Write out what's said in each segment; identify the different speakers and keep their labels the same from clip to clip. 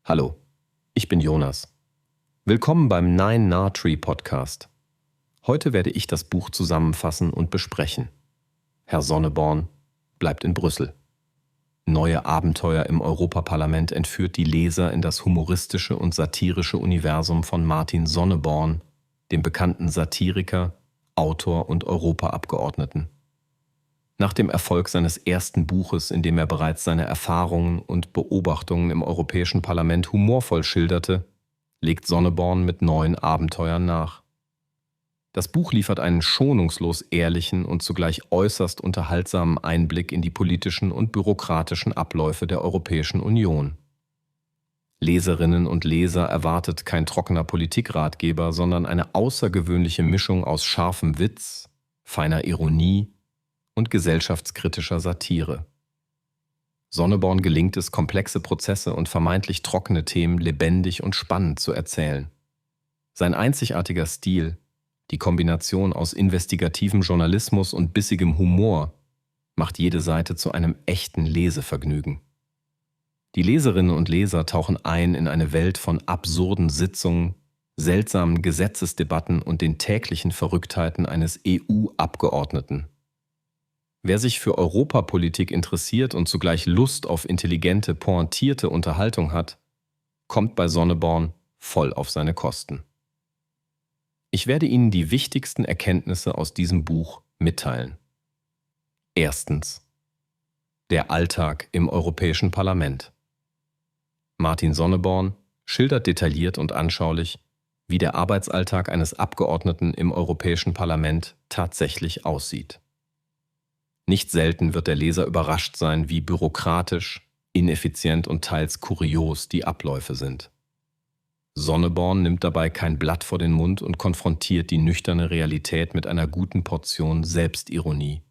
Speaker 1: Hallo, ich bin Jonas. Willkommen beim Nine Nah Tree Podcast. Heute werde ich das Buch zusammenfassen und besprechen. Herr Sonneborn bleibt in Brüssel. Neue Abenteuer im Europaparlament entführt die Leser in das humoristische und satirische Universum von Martin Sonneborn, dem bekannten Satiriker, Autor und Europaabgeordneten. Nach dem Erfolg seines ersten Buches, in dem er bereits seine Erfahrungen und Beobachtungen im Europäischen Parlament humorvoll schilderte, legt Sonneborn mit neuen Abenteuern nach. Das Buch liefert einen schonungslos ehrlichen und zugleich äußerst unterhaltsamen Einblick in die politischen und bürokratischen Abläufe der Europäischen Union. Leserinnen und Leser erwartet kein trockener Politikratgeber, sondern eine außergewöhnliche Mischung aus scharfem Witz, feiner Ironie und gesellschaftskritischer Satire. Sonneborn gelingt es, komplexe Prozesse und vermeintlich trockene Themen lebendig und spannend zu erzählen. Sein einzigartiger Stil, die Kombination aus investigativem Journalismus und bissigem Humor, macht jede Seite zu einem echten Lesevergnügen. Die Leserinnen und Leser tauchen ein in eine Welt von absurden Sitzungen, seltsamen Gesetzesdebatten und den täglichen Verrücktheiten eines EU-Abgeordneten. Wer sich für Europapolitik interessiert und zugleich Lust auf intelligente, pointierte Unterhaltung hat, kommt bei Sonneborn voll auf seine Kosten. Ich werde Ihnen die wichtigsten Erkenntnisse aus diesem Buch mitteilen. Erstens: Der Alltag im Europäischen Parlament. Martin Sonneborn schildert detailliert und anschaulich, wie der Arbeitsalltag eines Abgeordneten im Europäischen Parlament tatsächlich aussieht. Nicht selten wird der Leser überrascht sein, wie bürokratisch, ineffizient und teils kurios die Abläufe sind. Sonneborn nimmt dabei kein Blatt vor den Mund und konfrontiert die nüchterne Realität mit einer guten Portion Selbstironie.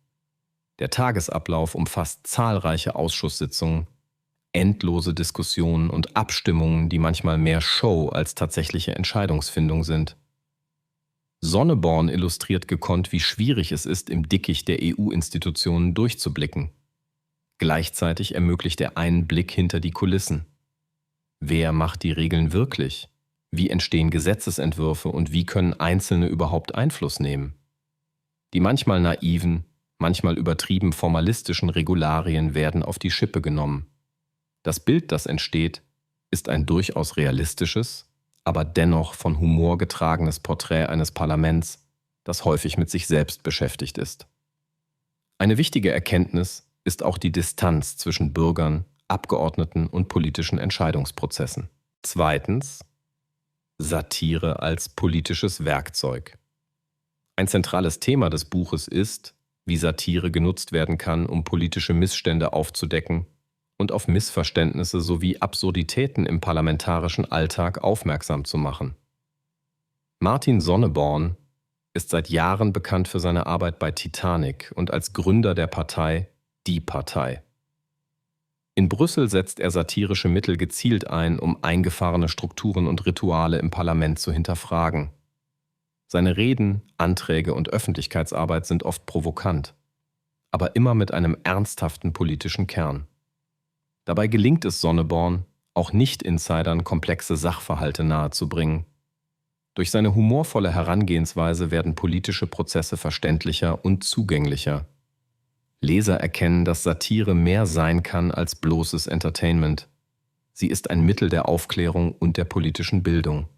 Speaker 1: Der Tagesablauf umfasst zahlreiche Ausschusssitzungen, endlose Diskussionen und Abstimmungen, die manchmal mehr Show als tatsächliche Entscheidungsfindung sind. Sonneborn illustriert gekonnt, wie schwierig es ist, im Dickicht der EU-Institutionen durchzublicken. Gleichzeitig ermöglicht er einen Blick hinter die Kulissen. Wer macht die Regeln wirklich? Wie entstehen Gesetzesentwürfe und wie können Einzelne überhaupt Einfluss nehmen? Die manchmal naiven, manchmal übertrieben formalistischen Regularien werden auf die Schippe genommen. Das Bild, das entsteht, ist ein durchaus realistisches, aber dennoch von Humor getragenes Porträt eines Parlaments, das häufig mit sich selbst beschäftigt ist. Eine wichtige Erkenntnis ist auch die Distanz zwischen Bürgern, Abgeordneten und politischen Entscheidungsprozessen. Zweitens: Satire als politisches Werkzeug. Ein zentrales Thema des Buches ist, wie Satire genutzt werden kann, um politische Missstände aufzudecken und auf Missverständnisse sowie Absurditäten im parlamentarischen Alltag aufmerksam zu machen. Martin Sonneborn ist seit Jahren bekannt für seine Arbeit bei Titanic und als Gründer der Partei Die Partei. In Brüssel setzt er satirische Mittel gezielt ein, um eingefahrene Strukturen und Rituale im Parlament zu hinterfragen. Seine Reden, Anträge und Öffentlichkeitsarbeit sind oft provokant, aber immer mit einem ernsthaften politischen Kern. Dabei gelingt es Sonneborn, auch Nicht-Insidern komplexe Sachverhalte nahezubringen. Durch seine humorvolle Herangehensweise werden politische Prozesse verständlicher und zugänglicher. Leser erkennen, dass Satire mehr sein kann als bloßes Entertainment. Sie ist ein Mittel der Aufklärung und der politischen Bildung.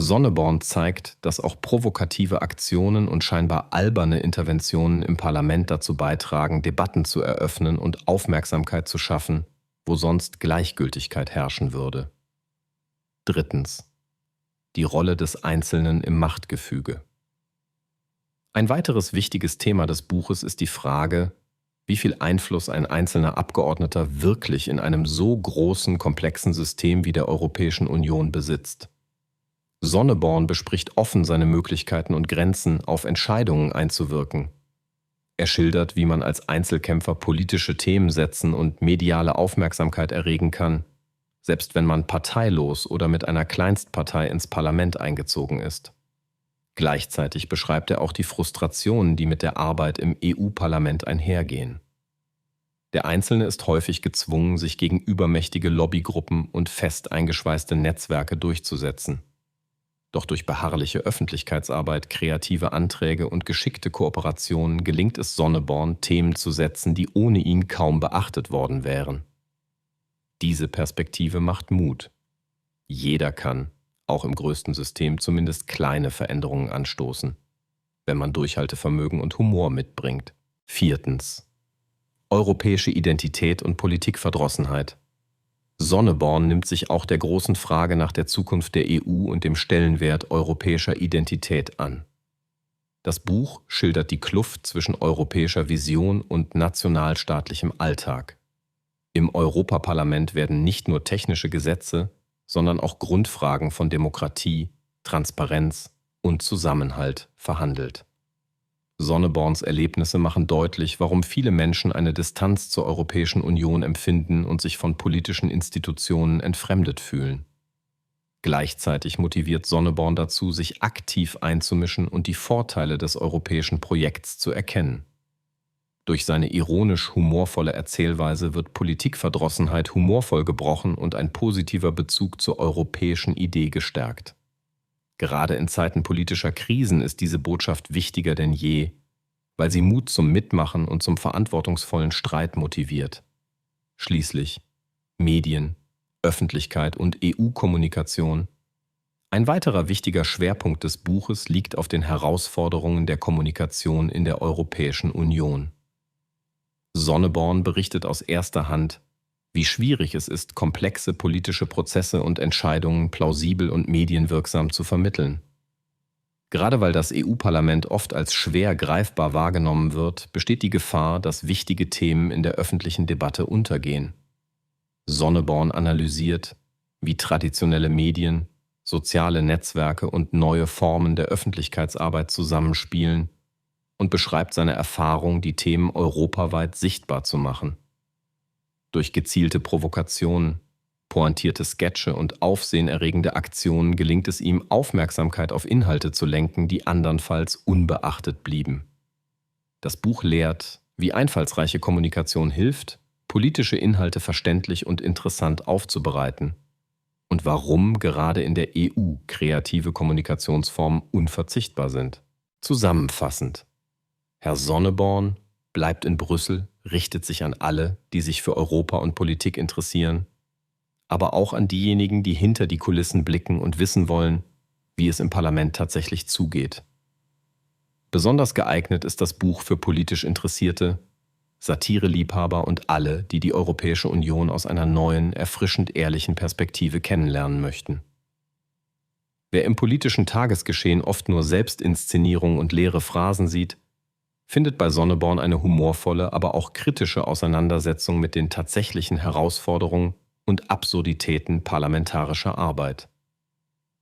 Speaker 1: Sonneborn zeigt, dass auch provokative Aktionen und scheinbar alberne Interventionen im Parlament dazu beitragen, Debatten zu eröffnen und Aufmerksamkeit zu schaffen, wo sonst Gleichgültigkeit herrschen würde. Drittens: Die Rolle des Einzelnen im Machtgefüge. Ein weiteres wichtiges Thema des Buches ist die Frage, wie viel Einfluss ein einzelner Abgeordneter wirklich in einem so großen, komplexen System wie der Europäischen Union besitzt. Sonneborn bespricht offen seine Möglichkeiten und Grenzen, auf Entscheidungen einzuwirken. Er schildert, wie man als Einzelkämpfer politische Themen setzen und mediale Aufmerksamkeit erregen kann, selbst wenn man parteilos oder mit einer Kleinstpartei ins Parlament eingezogen ist. Gleichzeitig beschreibt er auch die Frustrationen, die mit der Arbeit im EU-Parlament einhergehen. Der Einzelne ist häufig gezwungen, sich gegen übermächtige Lobbygruppen und fest eingeschweißte Netzwerke durchzusetzen. Doch durch beharrliche Öffentlichkeitsarbeit, kreative Anträge und geschickte Kooperationen gelingt es Sonneborn, Themen zu setzen, die ohne ihn kaum beachtet worden wären. Diese Perspektive macht Mut. Jeder kann, auch im größten System, zumindest kleine Veränderungen anstoßen, wenn man Durchhaltevermögen und Humor mitbringt. 4. Europäische Identität und Politikverdrossenheit. Sonneborn nimmt sich auch der großen Frage nach der Zukunft der EU und dem Stellenwert europäischer Identität an. Das Buch schildert die Kluft zwischen europäischer Vision und nationalstaatlichem Alltag. Im Europaparlament werden nicht nur technische Gesetze, sondern auch Grundfragen von Demokratie, Transparenz und Zusammenhalt verhandelt. Sonneborns Erlebnisse machen deutlich, warum viele Menschen eine Distanz zur Europäischen Union empfinden und sich von politischen Institutionen entfremdet fühlen. Gleichzeitig motiviert Sonneborn dazu, sich aktiv einzumischen und die Vorteile des europäischen Projekts zu erkennen. Durch seine ironisch-humorvolle Erzählweise wird Politikverdrossenheit humorvoll gebrochen und ein positiver Bezug zur europäischen Idee gestärkt. Gerade in Zeiten politischer Krisen ist diese Botschaft wichtiger denn je, weil sie Mut zum Mitmachen und zum verantwortungsvollen Streit motiviert. Schließlich Medien, Öffentlichkeit und EU-Kommunikation. Ein weiterer wichtiger Schwerpunkt des Buches liegt auf den Herausforderungen der Kommunikation in der Europäischen Union. Sonneborn berichtet aus erster Hand, wie schwierig es ist, komplexe politische Prozesse und Entscheidungen plausibel und medienwirksam zu vermitteln. Gerade weil das EU-Parlament oft als schwer greifbar wahrgenommen wird, besteht die Gefahr, dass wichtige Themen in der öffentlichen Debatte untergehen. Sonneborn analysiert, wie traditionelle Medien, soziale Netzwerke und neue Formen der Öffentlichkeitsarbeit zusammenspielen und beschreibt seine Erfahrung, die Themen europaweit sichtbar zu machen. Durch gezielte Provokationen, pointierte Sketche und aufsehenerregende Aktionen gelingt es ihm, Aufmerksamkeit auf Inhalte zu lenken, die andernfalls unbeachtet blieben. Das Buch lehrt, wie einfallsreiche Kommunikation hilft, politische Inhalte verständlich und interessant aufzubereiten und warum gerade in der EU kreative Kommunikationsformen unverzichtbar sind. Zusammenfassend: Herr Sonneborn bleibt in Brüssel, richtet sich an alle, die sich für Europa und Politik interessieren, aber auch an diejenigen, die hinter die Kulissen blicken und wissen wollen, wie es im Parlament tatsächlich zugeht. Besonders geeignet ist das Buch für politisch Interessierte, Satireliebhaber und alle, die die Europäische Union aus einer neuen, erfrischend ehrlichen Perspektive kennenlernen möchten. Wer im politischen Tagesgeschehen oft nur Selbstinszenierung und leere Phrasen sieht, findet bei Sonneborn eine humorvolle, aber auch kritische Auseinandersetzung mit den tatsächlichen Herausforderungen und Absurditäten parlamentarischer Arbeit.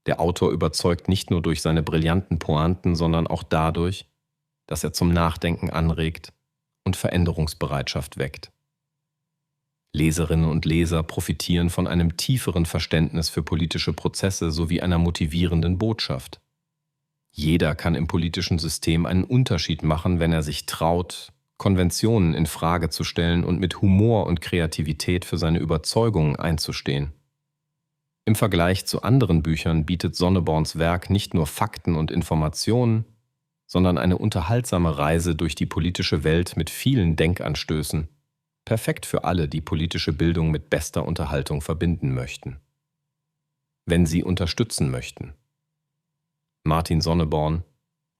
Speaker 1: Der Autor überzeugt nicht nur durch seine brillanten Pointen, sondern auch dadurch, dass er zum Nachdenken anregt und Veränderungsbereitschaft weckt. Leserinnen und Leser profitieren von einem tieferen Verständnis für politische Prozesse sowie einer motivierenden Botschaft. Jeder kann im politischen System einen Unterschied machen, wenn er sich traut, Konventionen in Frage zu stellen und mit Humor und Kreativität für seine Überzeugungen einzustehen. Im Vergleich zu anderen Büchern bietet Sonneborns Werk nicht nur Fakten und Informationen, sondern eine unterhaltsame Reise durch die politische Welt mit vielen Denkanstößen, perfekt für alle, die politische Bildung mit bester Unterhaltung verbinden möchten. Wenn Sie unterstützen möchten. Martin Sonneborn,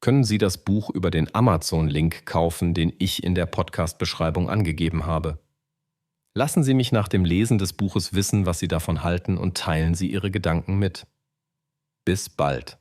Speaker 1: können Sie das Buch über den Amazon-Link kaufen, den ich in der Podcast-Beschreibung angegeben habe. Lassen Sie mich nach dem Lesen des Buches wissen, was Sie davon halten und teilen Sie Ihre Gedanken mit. Bis bald.